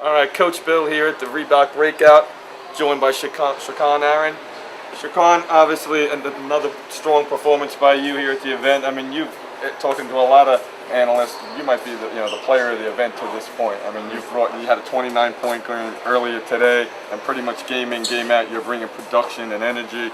All right, Coach Bill here at the Reebok Breakout, joined by Shaqquan Aaron. Shaqquan, obviously another strong performance by you here at the event. I mean, you've talking to a lot of analysts. You might be the player of the event to this point. I mean, you had a 29-point game earlier today, and pretty much game in, game out, you're bringing production and energy.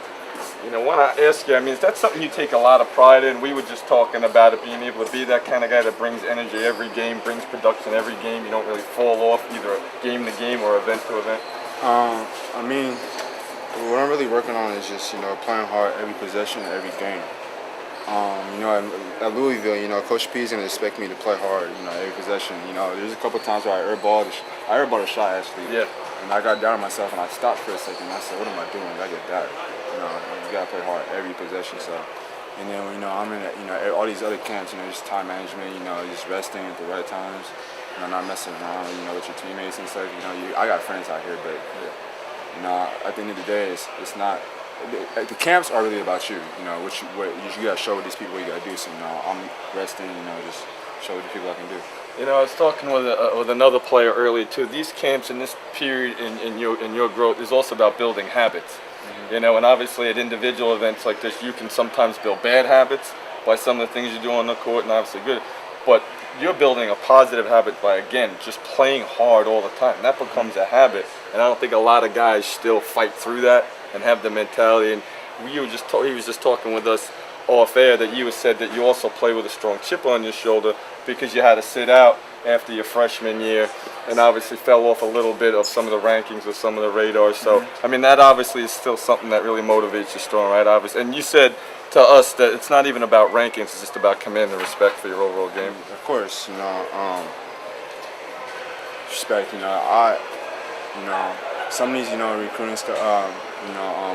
Want to ask you, I mean, is that something you take a lot of pride in? We were just talking about it, being able to be that kind of guy that brings energy every game, brings production every game. You don't really fall off either game to game or event to event. I mean, what I'm really working on is just, playing hard every possession, every game. At Louisville, Coach P is going to expect me to play hard, every possession. There's a couple of times where I airballed a shot, actually. Yeah. And I got down on myself, and I stopped for a second. And I said, what am I doing? I get that. You got to play hard every possession. So, and then, I'm in, all these other camps, just time management, just resting at the right times, not messing around, with your teammates and stuff. I got friends out here, but, at the end of the day, it's not. The camps are really about you. What you got to show these people what you got to do. So, I'm resting. Just show the people I can do. I was talking with another player earlier too. These camps in this period in your growth is also about building habits. And obviously at individual events like this, you can sometimes build bad habits by some of the things you do on the court, and obviously good. But you're building a positive habit by, again, just playing hard all the time. That becomes a habit, and I don't think a lot of guys still fight through that and have the mentality. And he was just talking with us off air that you said that you also play with a strong chip on your shoulder because you had to sit out after your freshman year and obviously fell off a little bit of some of the rankings or some of the radars. So, I mean, that obviously is still something that really motivates you strong, right? Obviously. And you said to us that it's not even about rankings, it's just about command and respect for your overall game. Of course, respect, some of these, recruiting stuff,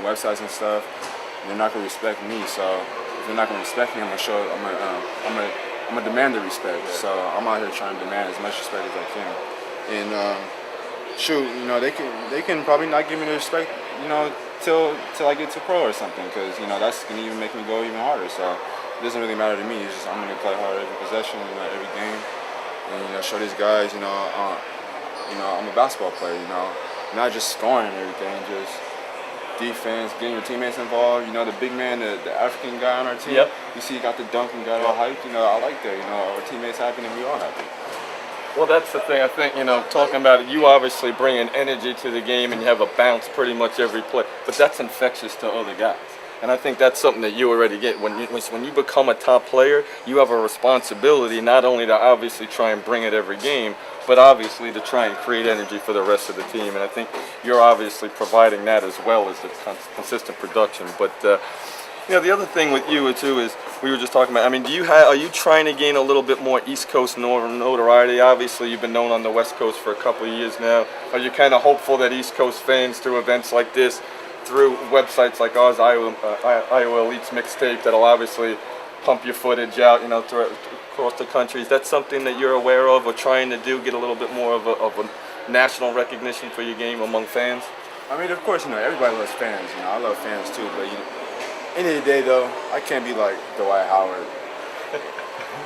websites and stuff, they're not going to respect me. So if they're not going to respect me, I'm gonna demand the respect. So I'm out here trying to demand as much respect as I can. And they can probably not give me the respect, till I get to pro or something, because that's gonna even make me go even harder. So it doesn't really matter to me. It's just I'm gonna play hard every possession, every game, and show these guys, I'm a basketball player, not just scoring and everything, just defense, getting your teammates involved. The big man, the African guy on our team. Yep. You see, he got the dunk and got all hyped. I like that. Our teammates happy and we all happy. Well, that's the thing. I think, talking about it, you obviously bring an energy to the game and you have a bounce pretty much every play. But that's infectious to other guys. And I think that's something that you already get. When you become a top player, you have a responsibility not only to obviously try and bring it every game, but obviously to try and create energy for the rest of the team. And I think you're obviously providing that as well as the consistent production. But the other thing with you too is we were just talking about. I mean, are you trying to gain a little bit more East Coast notoriety? Obviously, you've been known on the West Coast for a couple of years now. Are you kind of hopeful that East Coast fans, through events like this, through websites like ours, Iowa Elite's mixtape, that'll obviously pump your footage out, across the country? Is that something that you're aware of or trying to do, get a little bit more of a national recognition for your game among fans? I mean, of course, everybody loves fans. I love fans too, but end of the day, though, I can't be like Dwight Howard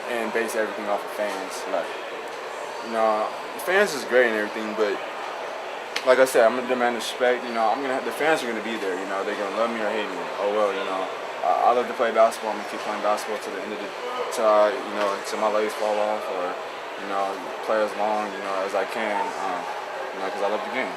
and base everything off of fans. Fans is great and everything, but like I said, I'm gonna demand respect. The fans are gonna be there. They're gonna love me or hate me. Oh well, I love to play basketball. I'm gonna keep playing basketball to the end of till my legs fall off, or play as long as I can, because I love the game.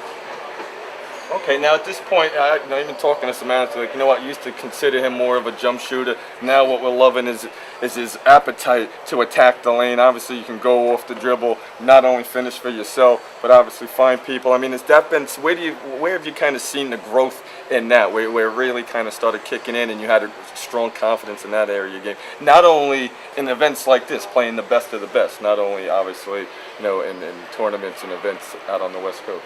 Okay, now at this point, I've been talking to Samantha, I used to consider him more of a jump shooter. Now what we're loving is his appetite to attack the lane. Obviously, you can go off the dribble, not only finish for yourself, but obviously find people. I mean, has that been, where have you kind of seen the growth in that, where it really kind of started kicking in and you had a strong confidence in that area of your game? Not only in events like this, playing the best of the best, not only obviously, in tournaments and events out on the West Coast.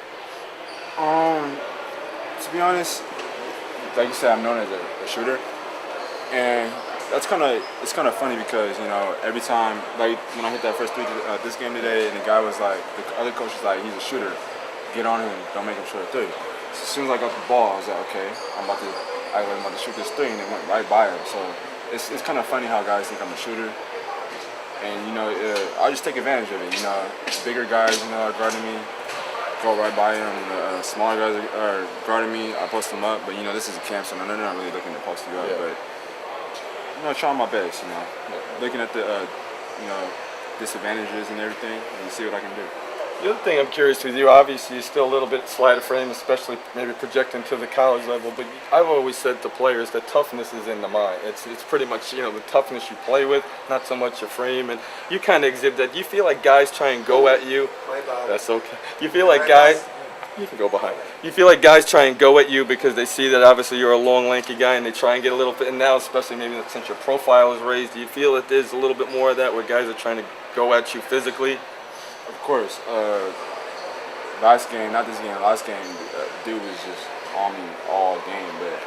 To be honest, like you said, I'm known as a shooter, and it's kind of funny because every time, like when I hit that first three this game today, and the guy was like, the other coach was like, he's a shooter, get on him, don't make him shoot a three. So as soon as I got the ball, I was like, okay, I'm about to shoot this three, and it went right by him. So it's kind of funny how guys think I'm a shooter. And I just take advantage of it. Bigger guys, are guarding me. go right by them. The smaller guys are guarding me. I post them up, but this is a camp, so they're not really looking to post you up. Yeah. But trying my best. Looking at the disadvantages and everything, and see what I can do. The other thing I'm curious with you, obviously you're still a little bit slight of frame, especially maybe projecting to the college level, but I've always said to players that toughness is in the mind. It's pretty much, the toughness you play with, not so much your frame, and you kind of exhibit that. Do you feel like guys try and go at you? That's okay. You feel like guys, you can go behind. You feel like guys try and go at you because they see that obviously you're a long, lanky guy, and they try and get a little bit, and now especially maybe since your profile is raised, do you feel that there's a little bit more of that where guys are trying to go at you physically? Of course. Last game, not this game, last game, dude was just on me all game, but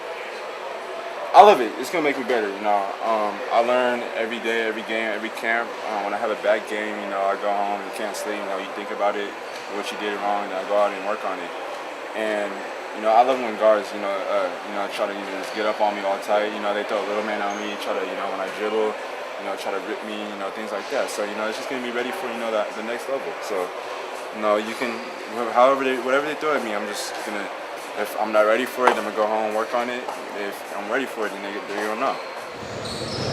I love it. It's going to make me better, I learn every day, every game, every camp. When I have a bad game, I go home and can't sleep, you think about it, what you did wrong, and I go out and work on it. And, I love when guards, try to, just get up on me all tight. They throw a little man on me, try to, when I dribble, try to rip me, things like that. So, it's just going to be ready for, the next level. So, you can, whatever they throw at me, I'm just going to, if I'm not ready for it, I'm going to go home and work on it. If I'm ready for it, then they're going to know.